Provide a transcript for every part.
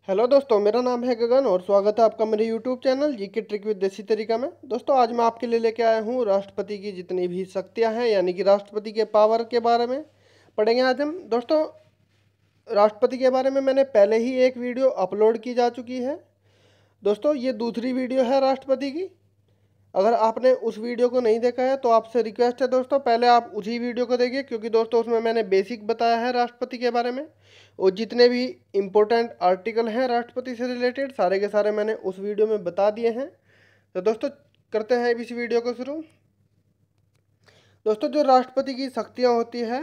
Hello दोस्तों, मेरा नाम है गगन और स्वागत है आपका मेरे YouTube channel GK trick with देसी तरीका में। दोस्तों, आज मैं आपके लिए लेके आया हूँ राष्ट्रपति की जितनी भी शक्तियाँ हैं, यानी कि राष्ट्रपति के पावर के बारे में पढ़ेंगे आज हम। दोस्तों, राष्ट्रपति के बारे में मैंने पहले ही एक वीडियो अपलोड की जा चुकी है। दोस्तों, ये दूसरी वीडियो है राष्ट्रपति की। अगर आपने उस वीडियो को नहीं देखा है तो आपसे रिक्वेस्ट है दोस्तों, पहले आप उसी वीडियो को देखिए, क्योंकि दोस्तों उसमें मैंने बेसिक बताया है राष्ट्रपति के बारे में और जितने भी इम्पोर्टेंट आर्टिकल हैं राष्ट्रपति से रिलेटेड सारे के सारे मैंने उस वीडियो में बता दिए हैं। तो दोस्तों, करते हैं इस वीडियो को शुरू। दोस्तों, जो राष्ट्रपति की शक्तियाँ होती हैं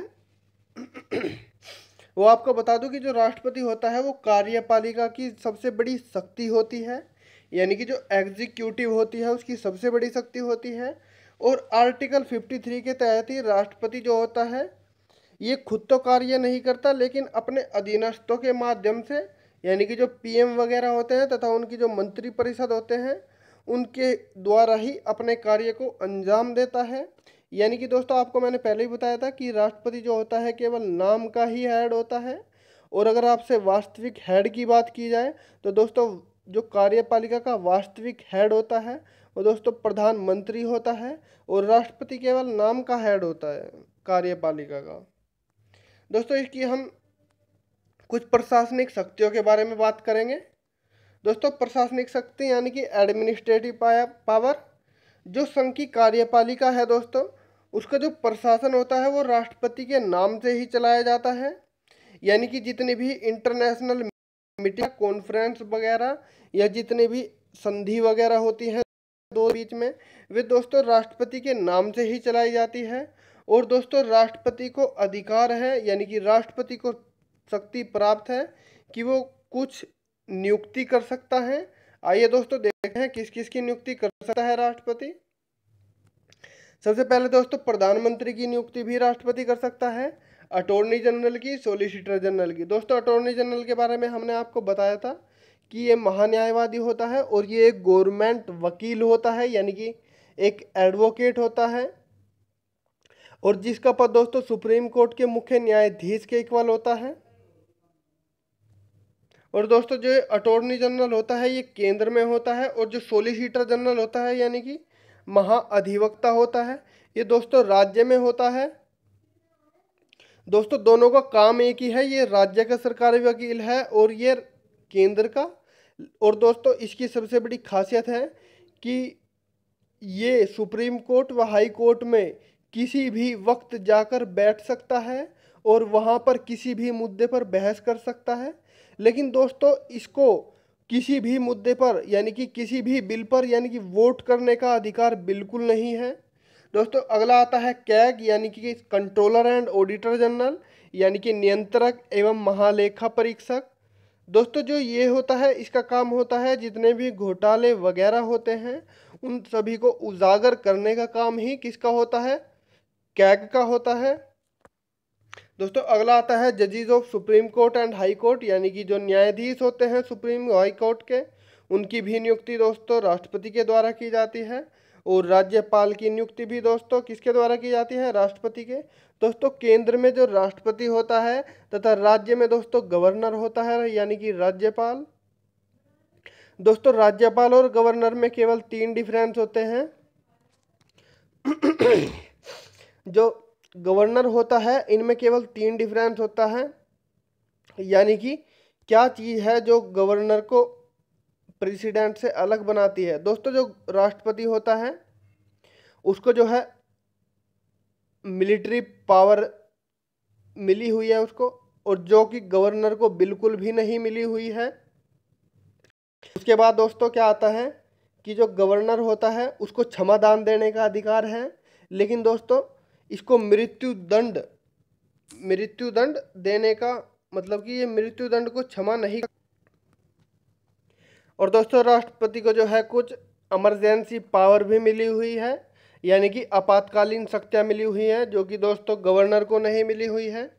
वो आपको बता दूं कि जो राष्ट्रपति होता है वो कार्यपालिका की सबसे बड़ी शक्ति होती है, यानी कि जो एग्जीक्यूटिव होती है उसकी सबसे बड़ी शक्ति होती है। और आर्टिकल 53 के तहत ही राष्ट्रपति जो होता है ये खुद तो कार्य नहीं करता, लेकिन अपने अधीनस्थों के माध्यम से, यानी कि जो पीएम वगैरह होते हैं तथा उनकी जो मंत्री परिषद होते हैं उनके द्वारा ही अपने कार्य को अंजाम देता है। यानी कि दोस्तों, आपको मैंने पहले ही बताया था कि राष्ट्रपति जो होता है केवल नाम का ही हेड होता है। और अगर आपसे वास्तविक हेड की बात की जाए तो दोस्तों, जो कार्यपालिका का वास्तविक हेड होता है वो दोस्तों प्रधानमंत्री होता है और राष्ट्रपति केवल नाम का हेड होता है कार्यपालिका का। दोस्तों, इसकी हम कुछ प्रशासनिक शक्तियों के बारे में बात करेंगे। दोस्तों, प्रशासनिक शक्ति यानी कि एडमिनिस्ट्रेटिव पावर, जो संघ की कार्यपालिका है दोस्तों, उसका जो प्रशासन होता है वो राष्ट्रपति के नाम से ही चलाया जाता है। यानी कि जितनी भी इंटरनेशनल मीटिंग, कॉन्फ्रेंस वगैरह या जितनी भी संधि वगैरह होती हैं दो बीच में, वे दोस्तों राष्ट्रपति के नाम से ही चलाई जाती है। और दोस्तों, राष्ट्रपति को अधिकार है, यानी कि राष्ट्रपति को शक्ति प्राप्त है कि वो कुछ नियुक्ति कर सकता है। आइए दोस्तों देखते हैं किस किस की नियुक्ति कर सकता है राष्ट्रपति। सबसे पहले दोस्तों, प्रधानमंत्री की नियुक्ति भी राष्ट्रपति कर सकता है, अटॉर्नी जनरल की, सॉलिसिटर जनरल की। दोस्तों, अटॉर्नी जनरल के बारे में हमने आपको बताया था कि ये महान्यायवादी होता है और ये एक गवर्नमेंट वकील होता है, यानी कि एक एडवोकेट होता है, और जिसका पद दोस्तों सुप्रीम कोर्ट के मुख्य न्यायाधीश के इक्वल होता है। और दोस्तों, जो अटॉर्नी जनरल होता है ये केंद्र में होता है, और जो सॉलिसिटर जनरल होता है यानी कि महाअधिवक्ता होता है, ये दोस्तों राज्य में होता है। दोस्तों, दोनों का काम एक ही है, ये राज्य का सरकारी वकील है और ये केंद्र का। और दोस्तों, इसकी सबसे बड़ी खासियत है कि ये सुप्रीम कोर्ट व हाई कोर्ट में किसी भी वक्त जाकर बैठ सकता है और वहाँ पर किसी भी मुद्दे पर बहस कर सकता है। लेकिन दोस्तों, इसको किसी भी मुद्दे पर यानी कि किसी भी बिल पर यानी कि वोट करने का अधिकार बिल्कुल नहीं है। दोस्तों, अगला आता है कैग, यानी कि कंट्रोलर एंड ऑडिटर जनरल, यानी कि नियंत्रक एवं महालेखा परीक्षक। दोस्तों, जो ये होता है इसका काम होता है जितने भी घोटाले वगैरह होते हैं उन सभी को उजागर करने का काम ही किसका होता है, कैग का होता है। दोस्तों, अगला आता है जजेस of supreme court and high court, यानी कि जो न्यायाधीश होते हैं सुप्रीम हाई कोर्ट के, उनकी भी नियुक्ति दोस्तों राष्ट्रपति के द्वारा की जाती है। और राज्यपाल की नियुक्ति भी दोस्तों किसके द्वारा की जाती है, राष्ट्रपति के। दोस्तों, केंद्र में जो राष्ट्रपति होता है तथा राज्य में दोस्तों गवर्नर होता है, यानी कि राज्यपाल। दोस्तों, राज्यपाल और गवर्नर में केवल 3 डिफरेंस होते हैं। जो गवर्नर होता है इनमें केवल 3 डिफरेंस होता है। यानी कि क्या चीज़ है जो गवर्नर को प्रेसिडेंट से अलग बनाती है। दोस्तों, जो राष्ट्रपति होता है उसको जो है मिलिट्री पावर मिली हुई है उसको, और जो कि गवर्नर को बिल्कुल भी नहीं मिली हुई है। उसके बाद दोस्तों क्या आता है कि जो गवर्नर होता है उसको क्षमादान देने का अधिकार है, लेकिन दोस्तों इसको मृत्युदंड देने का मतलब कि ये मृत्युदंड को क्षमा नहीं। और दोस्तों, राष्ट्रपति को जो है कुछ इमरजेंसी पावर भी मिली हुई है, यानी कि आपातकालीन शक्तियाँ मिली हुई हैं, जो कि दोस्तों गवर्नर को नहीं मिली हुई है।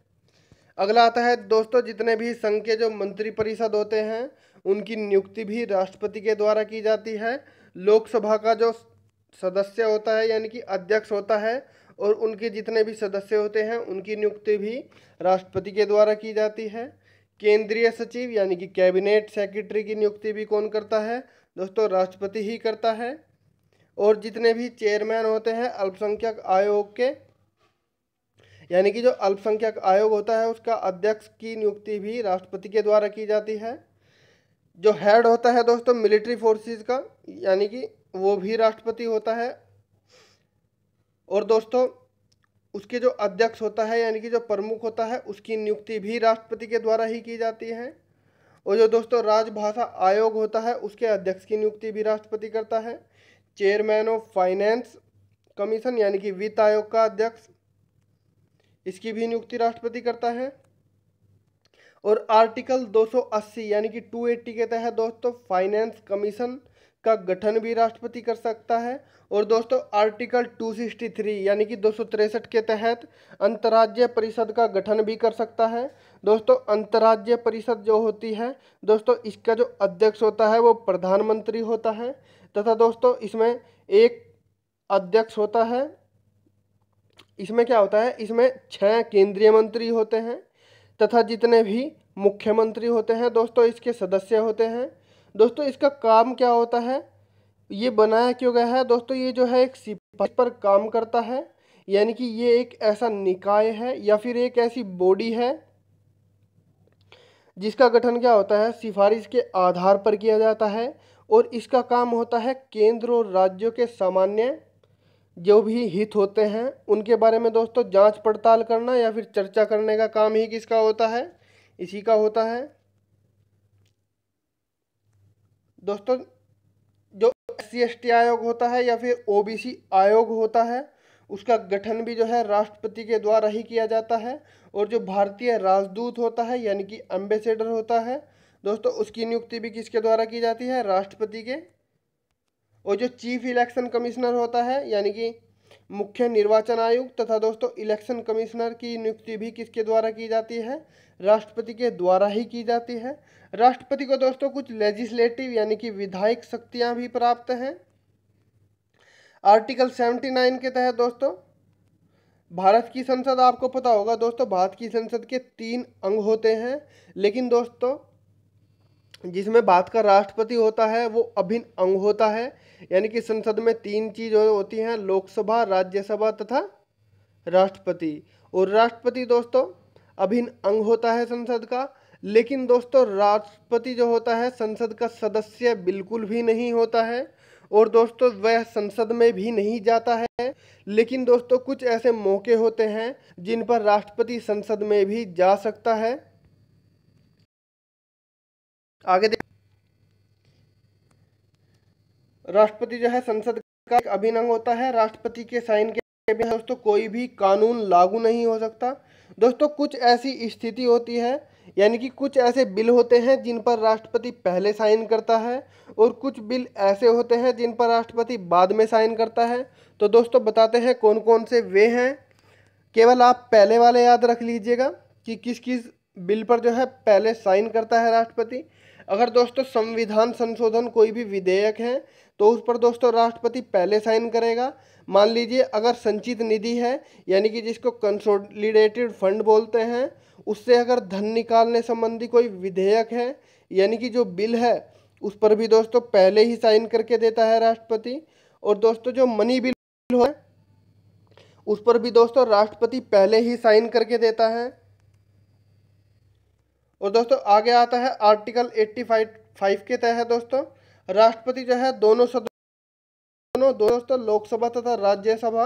अगला आता है दोस्तों, जितने भी संघ के जो मंत्री परिषद होते हैं उनकी नियुक्ति भी राष्ट्रपति के द्वारा की जाती है। लोकसभा का जो सदस्य होता है यानी कि अध्यक्ष होता है, और उनके जितने भी सदस्य होते हैं उनकी नियुक्ति भी राष्ट्रपति के द्वारा की जाती है। केंद्रीय सचिव यानी कि कैबिनेट सेक्रेटरी की नियुक्ति भी कौन करता है दोस्तों? राष्ट्रपति ही करता है। और जितने भी चेयरमैन होते हैं अल्पसंख्यक आयोग के, यानी कि जो अल्पसंख्यक आयोग होता है उसका अध्यक्ष की नियुक्ति भी राष्ट्रपति के द्वारा की जाती है। जो हेड होता है दोस्तों मिलिट्री फोर्सेस का, यानी कि वो भी राष्ट्रपति होता है। और दोस्तों उसके जो अध्यक्ष होता है यानी कि जो प्रमुख होता है उसकी नियुक्ति भी राष्ट्रपति के द्वारा ही की जाती है। और जो दोस्तों राजभाषा आयोग होता है उसके अध्यक्ष की नियुक्ति भी राष्ट्रपति करता है। चेयरमैन ऑफ फाइनेंस कमीशन यानी कि वित्त आयोग का अध्यक्ष, इसकी भी नियुक्ति राष्ट्रपति करता है। और आर्टिकल 280 यानी कि 280 के तहत दोस्तों फाइनेंस कमीशन का गठन भी राष्ट्रपति कर सकता है। और दोस्तों आर्टिकल 263 यानी कि 263 के तहत अंतर्राज्यीय परिषद का गठन भी कर सकता है। दोस्तों अंतर्राज्यीय परिषद जो होती है दोस्तों इसका जो अध्यक्ष होता है वो प्रधानमंत्री होता है, तथा दोस्तों इसमें एक अध्यक्ष होता है। इसमें क्या होता है, इसमें 6 केंद्रीय मंत्री होते हैं तथा जितने भी मुख्यमंत्री होते हैं दोस्तों इसके सदस्य होते हैं। दोस्तों इसका काम क्या होता है, ये बनाया क्यों गया है दोस्तों? ये जो है एक सिफारिश पर काम करता है, यानी कि ये एक ऐसा निकाय है या फिर एक ऐसी बॉडी है जिसका गठन क्या होता है, सिफारिश के आधार पर किया जाता है। और इसका काम होता है केंद्र और राज्यों के सामान्य जो भी हित होते हैं उनके बारे में दोस्तों जांच पड़ताल करना या फिर चर्चा करने का काम ही किसका होता है, इसी का होता है। दोस्तों जो SC/ST आयोग होता है या फिर OBC आयोग होता है उसका गठन भी जो है राष्ट्रपति के द्वारा ही किया जाता है। और जो भारतीय राजदूत होता है यानी कि एम्बेसडर होता है दोस्तों उसकी नियुक्ति भी किसके द्वारा की जाती है, राष्ट्रपति के। और जो चीफ इलेक्शन कमिश्नर होता है यानी कि मुख्य निर्वाचन आयुक्त तथा दोस्तों इलेक्शन कमिश्नर की नियुक्ति भी किसके द्वारा की जाती है, राष्ट्रपति के द्वारा ही की जाती है। राष्ट्रपति को दोस्तों कुछ लेजिस्लेटिव यानी कि विधायक शक्तियां भी प्राप्त हैं। आर्टिकल 79 के तहत दोस्तों भारत की संसद, आपको पता होगा दोस्तों भारत की संसद के 3 अंग होते हैं, लेकिन दोस्तों जिसमें भारत का राष्ट्रपति होता है वो अभिन्न अंग होता है। यानी कि संसद में 3 चीज होती हैं, लोकसभा, राज्यसभा तथा राष्ट्रपति। और राष्ट्रपति दोस्तों अभिन्न अंग होता है संसद का। लेकिन दोस्तों राष्ट्रपति जो होता है संसद का सदस्य बिल्कुल भी नहीं होता है और दोस्तों वह संसद में भी नहीं जाता है। लेकिन दोस्तों कुछ ऐसे मौके होते हैं जिन पर राष्ट्रपति संसद में भी जा सकता है। आगे राष्ट्रपति जो है संसद का एक अभिन्न अंग होता है। राष्ट्रपति के साइन के बिना दोस्तों कोई भी कानून लागू नहीं हो सकता। दोस्तों कुछ ऐसी स्थिति होती है यानी कि कुछ ऐसे बिल होते हैं जिन पर राष्ट्रपति पहले साइन करता है और कुछ बिल ऐसे होते हैं जिन पर राष्ट्रपति बाद में साइन करता है। तो दोस्तों बताते हैं कौन कौन से वे हैं। केवल आप पहले वाले याद रख लीजिएगा कि किस किस बिल पर जो है पहले साइन करता है राष्ट्रपति। अगर दोस्तों संविधान संशोधन कोई भी विधेयक है तो उस पर दोस्तों राष्ट्रपति पहले साइन करेगा। मान लीजिए अगर संचित निधि है यानी कि जिसको कंसोलिडेटेड फंड बोलते हैं, उससे अगर धन निकालने संबंधी कोई विधेयक है यानी कि जो बिल है उस पर भी दोस्तों पहले ही साइन करके देता है राष्ट्रपति। और दोस्तों जो मनी बिल है उस पर भी दोस्तों राष्ट्रपति पहले ही साइन करके देता है। और दोस्तों आगे आता है आर्टिकल 85 के तहत दोस्तों राष्ट्रपति जो है दोनों दोस्तों लोकसभा तथा राज्यसभा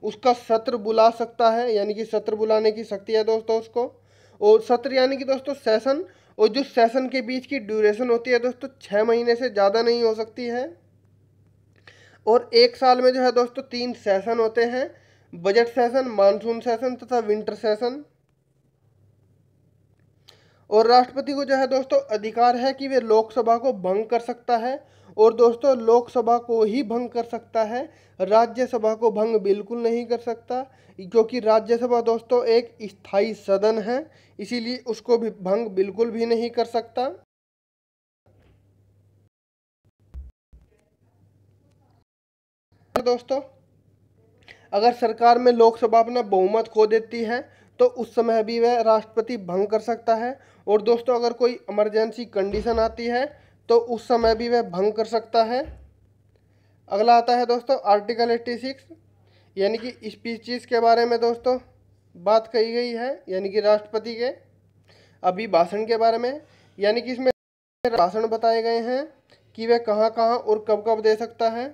उसका सत्र बुला सकता है, यानी कि सत्र बुलाने की शक्ति है दोस्तों उसको। और सत्र यानी कि दोस्तों सेशन, और जो सेशन के बीच की ड्यूरेशन होती है दोस्तों 6 महीने से ज़्यादा नहीं हो सकती है। और एक साल में जो है दोस्तों 3 सेशन होते हैं, बजट सेशन, मानसून सेशन तथा विंटर सेशन। और राष्ट्रपति को जो है दोस्तों अधिकार है कि वे लोकसभा को भंग कर सकता है, और दोस्तों लोकसभा को ही भंग कर सकता है, राज्यसभा को भंग बिल्कुल नहीं कर सकता, क्योंकि राज्यसभा दोस्तों एक स्थायी सदन है, इसीलिए उसको भी भंग बिल्कुल भी नहीं कर सकता। दोस्तों अगर सरकार में लोकसभा अपना बहुमत खो देती है तो उस समय भी वह राष्ट्रपति भंग कर सकता है। और दोस्तों अगर कोई इमरजेंसी कंडीशन आती है तो उस समय भी वह भंग कर सकता है। अगला आता है दोस्तों आर्टिकल 86, यानी कि स्पीचीज के बारे में दोस्तों बात कही गई है, यानी कि राष्ट्रपति के अभिभाषण के बारे में। यानी कि इसमें भाषण बताए गए हैं कि वह कहाँ कहाँ और कब कब दे सकता है।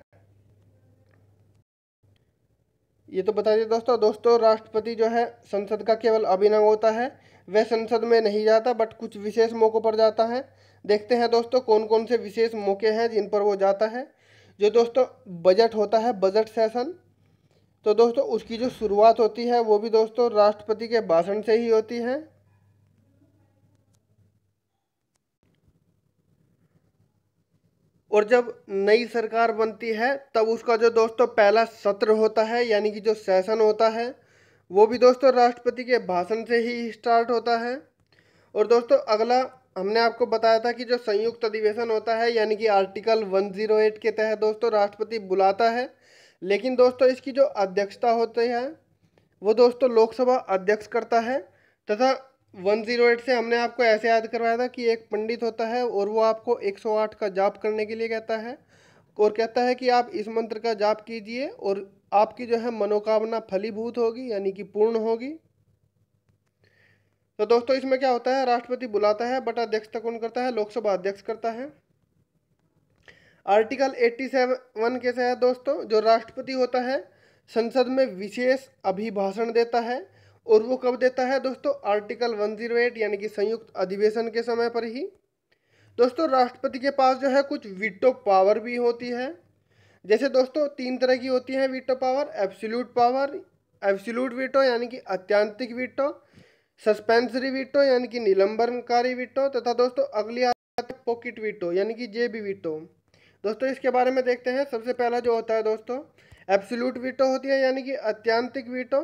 ये तो बता दिए दोस्तों राष्ट्रपति जो है संसद का केवल अभिनव होता है, वह संसद में नहीं जाता बट कुछ विशेष मौक़ों पर जाता है। देखते हैं दोस्तों कौन कौन से विशेष मौके हैं जिन पर वो जाता है। जो दोस्तों बजट होता है, बजट सेशन, तो दोस्तों उसकी जो शुरुआत होती है वो भी दोस्तों राष्ट्रपति के भाषण से ही होती है। और जब नई सरकार बनती है तब उसका जो दोस्तों पहला सत्र होता है, यानी कि जो सेशन होता है, वो भी दोस्तों राष्ट्रपति के भाषण से ही स्टार्ट होता है। और दोस्तों अगला हमने आपको बताया था कि जो संयुक्त अधिवेशन होता है, यानी कि आर्टिकल 108 के तहत दोस्तों राष्ट्रपति बुलाता है, लेकिन दोस्तों इसकी जो अध्यक्षता होती है वो दोस्तों लोकसभा अध्यक्ष करता है। तथा 108 से हमने आपको ऐसे याद करवाया था कि एक पंडित होता है और वो आपको 108 का जाप करने के लिए कहता है और कहता है कि आप इस मंत्र का जाप कीजिए और आपकी जो है मनोकामना फलीभूत होगी, यानी कि पूर्ण होगी। तो दोस्तों इसमें क्या होता है, राष्ट्रपति बुलाता है बट अध्यक्षता कौन करता है, लोकसभा अध्यक्ष करता है। आर्टिकल 87 के तहत दोस्तों जो राष्ट्रपति होता है संसद में विशेष अभिभाषण देता है, और वो कब देता है दोस्तों, आर्टिकल 108 यानी कि संयुक्त अधिवेशन के समय पर ही। दोस्तों राष्ट्रपति के पास जो है कुछ वीटो पावर भी होती है। जैसे दोस्तों 3 तरह की होती है veto power, absolute power, absolute veto यानी कि अत्यंतिक वीटो, सस्पेंसरी वीटो यानी कि निलंबनकारी वीटो, तथा दोस्तों अगली आती है पॉकेट वीटो यानी कि जेबी वीटो। दोस्तों इसके बारे में देखते हैं। सबसे पहला जो होता है दोस्तों एब्सोल्यूट वीटो होती है, यानी कि अत्यंतिक वीटो।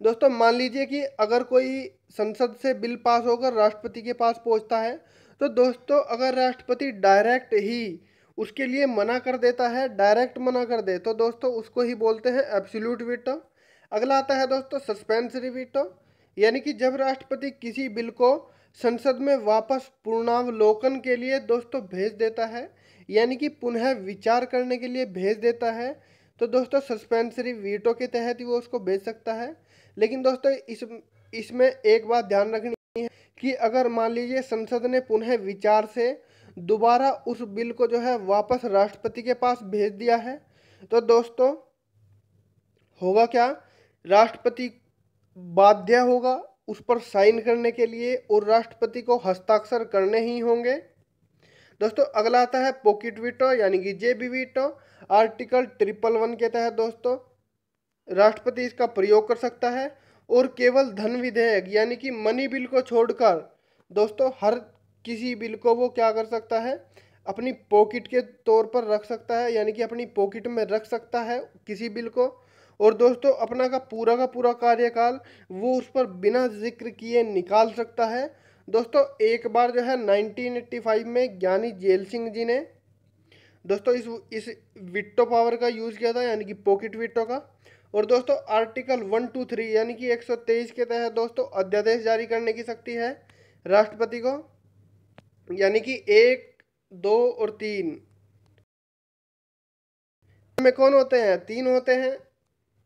दोस्तों मान लीजिए कि अगर कोई संसद से बिल पास होकर राष्ट्रपति के पास पहुंचता है, तो दोस्तों अगर राष्ट्रपति डायरेक्ट ही उसके लिए मना कर देता है, डायरेक्ट मना कर दे, तो दोस्तों उसको ही बोलते हैं एब्सोल्यूट वीटो। अगला आता है दोस्तों सस्पेंसरी वीटो, यानी कि जब राष्ट्रपति किसी बिल को संसद में वापस पूर्णावलोकन के लिए दोस्तों भेज देता है, यानी कि पुनः विचार करने के लिए भेज देता है, तो दोस्तों सस्पेंसरी वीटो के तहत ही वो उसको भेज सकता है। लेकिन दोस्तों इसमें एक बात ध्यान रखनी है कि अगर मान लीजिए संसद ने पुनः विचार से दोबारा उस बिल को जो है वापस राष्ट्रपति के पास भेज दिया है, तो दोस्तों होगा क्या, राष्ट्रपति बाध्य होगा उस पर साइन करने के लिए और राष्ट्रपति को हस्ताक्षर करने ही होंगे। दोस्तों अगला आता है पॉकेट वीटो यानी कि जेबी वीटो। आर्टिकल 111 के तहत दोस्तों राष्ट्रपति इसका प्रयोग कर सकता है और केवल धन विधेयक यानी कि मनी बिल को छोड़कर दोस्तों हर किसी बिल को वो क्या कर सकता है, अपनी पॉकेट के तौर पर रख सकता है, यानी कि अपनी पॉकेट में रख सकता है किसी बिल को। और दोस्तों अपना का पूरा कार्यकाल वो उस पर बिना जिक्र किए निकाल सकता है। दोस्तों एक बार जो है 1985 में ज्ञानी जेल सिंह जी ने दोस्तों इस वीटो पावर का यूज़ किया था, यानी कि पॉकेट वीटो का। और दोस्तों आर्टिकल 123 यानी कि 123 के तहत दोस्तों अध्यादेश जारी करने की शक्ति है राष्ट्रपति को, यानी कि 1, 2 और 3 में कौन होते हैं, 3 होते हैं,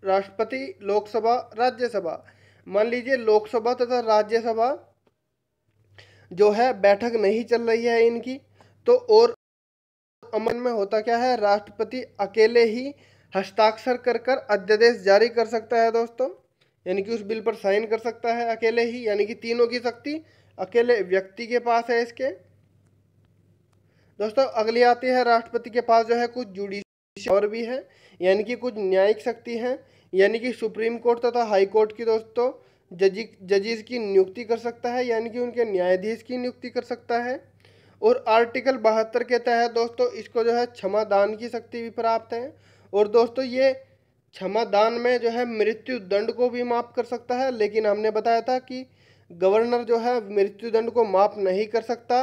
राष्ट्रपति, लोकसभा, राज्यसभा। मान लीजिए लोकसभा तथा राज्यसभा जो है बैठक नहीं चल रही है इनकी, तो और अमल में होता क्या है, राष्ट्रपति अकेले ही हस्ताक्षर कर कर अध्यादेश जारी कर सकता है दोस्तों, यानी कि उस बिल पर साइन कर सकता है अकेले ही, यानी कि तीनों की शक्ति अकेले व्यक्ति के पास है इसके। दोस्तों अगली आती है राष्ट्रपति के पास जो है कुछ जुडिशियल पावर भी है, यानी कि कुछ न्यायिक शक्ति है, यानी कि सुप्रीम कोर्ट तथा हाई कोर्ट की दोस्तों जजेस की नियुक्ति कर सकता है, यानी कि उनके न्यायाधीश की नियुक्ति कर सकता है। और आर्टिकल 72 के तहत दोस्तों इसको जो है क्षमा दान की शक्ति भी प्राप्त है। और दोस्तों ये क्षमा दान में जो है मृत्यु दंड को भी माफ़ कर सकता है, लेकिन हमने बताया था कि गवर्नर जो है मृत्यु दंड को माफ़ नहीं कर सकता,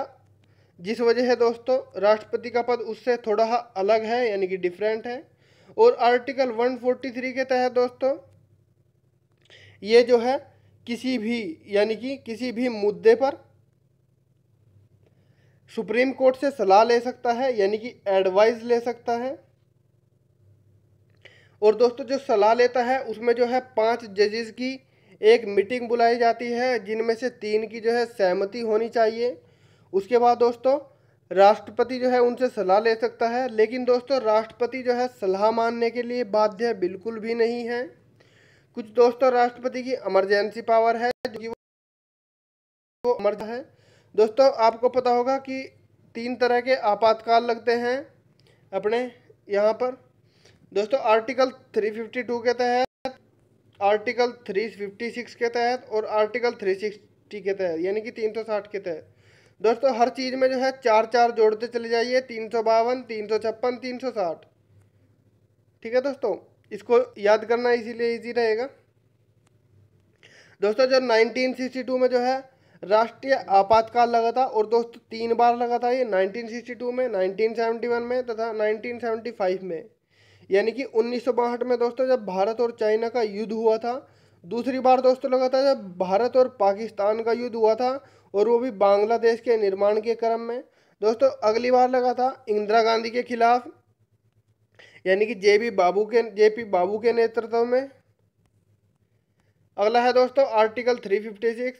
जिस वजह से दोस्तों राष्ट्रपति का पद उससे थोड़ा अलग है, यानी कि डिफरेंट है। और आर्टिकल 143 के तहत दोस्तों ये जो है किसी भी यानी कि किसी भी मुद्दे पर सुप्रीम कोर्ट से सलाह ले सकता है, यानी कि एडवाइस ले सकता है। और दोस्तों जो सलाह लेता है उसमें जो है 5 जजेस की एक मीटिंग बुलाई जाती है, जिनमें से 3 की जो है सहमति होनी चाहिए। उसके बाद दोस्तों राष्ट्रपति जो है उनसे सलाह ले सकता है, लेकिन दोस्तों राष्ट्रपति जो है सलाह मानने के लिए बाध्य बिल्कुल भी नहीं है। कुछ दोस्तों राष्ट्रपति की इमरजेंसी पावर है, जो कि वो अमर है। दोस्तों आपको पता होगा कि 3 तरह के आपातकाल लगते हैं अपने यहाँ पर। दोस्तों आर्टिकल 352 के तहत, आर्टिकल 356 के तहत और आर्टिकल 360 के तहत, यानी कि 360 के तहत। दोस्तों हर चीज़ में जो है 4 जोड़ते चले जाइए, 352, 356, 360। ठीक है दोस्तों, इसको याद करना इसीलिए इजी रहेगा। दोस्तों जो 1962 में जो है राष्ट्रीय आपातकाल लगा था, और दोस्तों 3 बार लगा था ये, 1962 में, 1971 में तथा 1975 में। यानी कि 1962 में दोस्तों जब भारत और चाइना का युद्ध हुआ था। दूसरी बार दोस्तों लगा था जब भारत और पाकिस्तान का युद्ध हुआ था, और वो भी बांग्लादेश के निर्माण के क्रम में। दोस्तों अगली बार लगा था इंदिरा गांधी के खिलाफ, यानी कि जेपी बाबू के नेतृत्व में। अगला है दोस्तों आर्टिकल 356,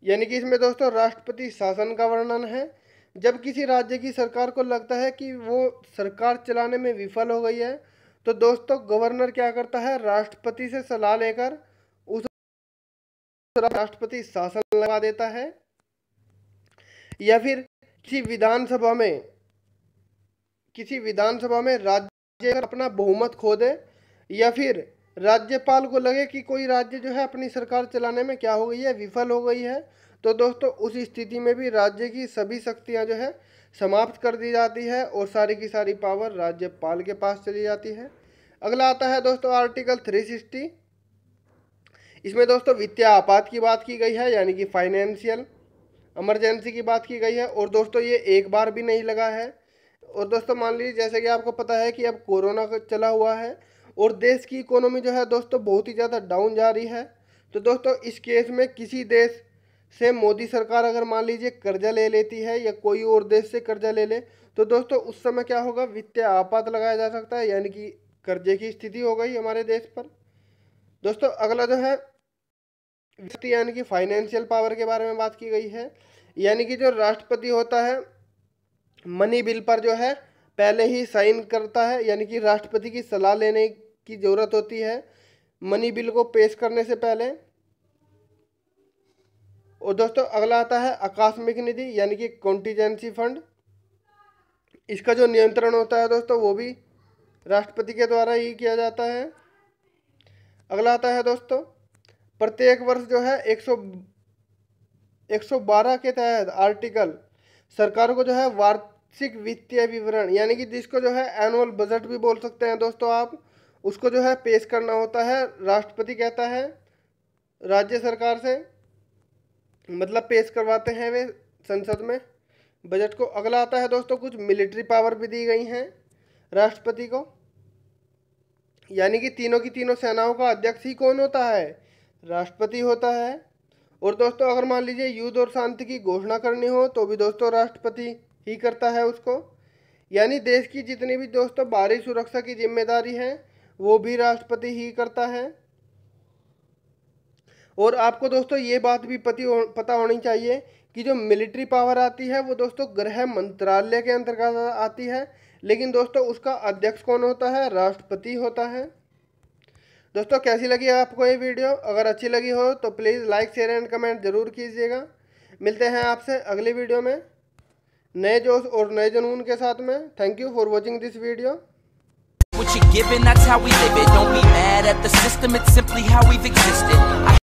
यानी कि इसमें दोस्तों राष्ट्रपति शासन का वर्णन है। जब किसी राज्य की सरकार को लगता है कि वो सरकार चलाने में विफल हो गई है, तो दोस्तों गवर्नर क्या करता है, राष्ट्रपति से सलाह लेकर उस राष्ट्रपति शासन लगा देता है। या फिर किसी विधानसभा में राज्य अपना बहुमत खो दे, या फिर राज्यपाल को लगे कि कोई राज्य जो है अपनी सरकार चलाने में क्या हो गई है, विफल हो गई है, तो दोस्तों उस स्थिति में भी राज्य की सभी शक्तियां जो है समाप्त कर दी जाती है, और सारी की सारी पावर राज्यपाल के पास चली जाती है। अगला आता है दोस्तों आर्टिकल 360। इसमें दोस्तों वित्तीय आपात की बात की गई है, यानी कि फाइनेंशियल इमरजेंसी की बात की गई है। और दोस्तों ये एक बार भी नहीं लगा है। और दोस्तों मान लीजिए जैसे कि आपको पता है कि अब कोरोना चला हुआ है, और देश की इकोनॉमी जो है दोस्तों बहुत ही ज़्यादा डाउन जा रही है। तो दोस्तों इस केस में किसी देश से मोदी सरकार अगर मान लीजिए कर्जा ले लेती है, या कोई और देश से कर्जा ले ले, तो दोस्तों उस समय क्या होगा, वित्तीय आपात लगाया जा सकता है, यानी कि कर्जे की स्थिति हो गई हमारे देश पर। दोस्तों अगला जो है यानी कि फाइनेंशियल पावर के बारे में बात की गई है, यानी कि जो राष्ट्रपति होता है मनी बिल पर जो है पहले ही साइन करता है, यानी कि राष्ट्रपति की सलाह लेने की जरूरत होती है मनी बिल को पेश करने से पहले। और दोस्तों अगला आता है आकस्मिक निधि, यानी कि कॉन्टीजेंसी फंड। इसका जो नियंत्रण होता है दोस्तों वो भी राष्ट्रपति के द्वारा ही किया जाता है। अगला आता है दोस्तों प्रत्येक वर्ष जो है 112 के तहत आर्टिकल सरकार को जो है वार्षिक वित्तीय विवरण, यानी कि जिसको जो है एनुअल बजट भी बोल सकते हैं दोस्तों आप, उसको जो है पेश करना होता है। राष्ट्रपति कहता है राज्य सरकार से, मतलब पेश करवाते हैं वे संसद में बजट को। अगला आता है दोस्तों कुछ मिलिट्री पावर भी दी गई हैं राष्ट्रपति को, यानी कि तीनों की तीनों सेनाओं का अध्यक्ष ही कौन होता है, राष्ट्रपति होता है। और दोस्तों अगर मान लीजिए युद्ध और शांति की घोषणा करनी हो तो भी दोस्तों राष्ट्रपति ही करता है उसको। यानी देश की जितनी भी दोस्तों बाहरी सुरक्षा की जिम्मेदारी है वो भी राष्ट्रपति ही करता है। और आपको दोस्तों ये बात भी पता होनी चाहिए कि जो मिलिट्री पावर आती है वो दोस्तों गृह मंत्रालय के अंतर्गत आती है, लेकिन दोस्तों उसका अध्यक्ष कौन होता है, राष्ट्रपति होता है। दोस्तों कैसी लगी आपको ये वीडियो, अगर अच्छी लगी हो तो please like share and comment जरूर कीजिएगा। मिलते हैं आपसे अगली वीडियो में नए जोश और नए जुनून के साथ में। Thank you for watching this video. What you're given, that's how we live it. Don't be mad at the system, it's simply how we've existed.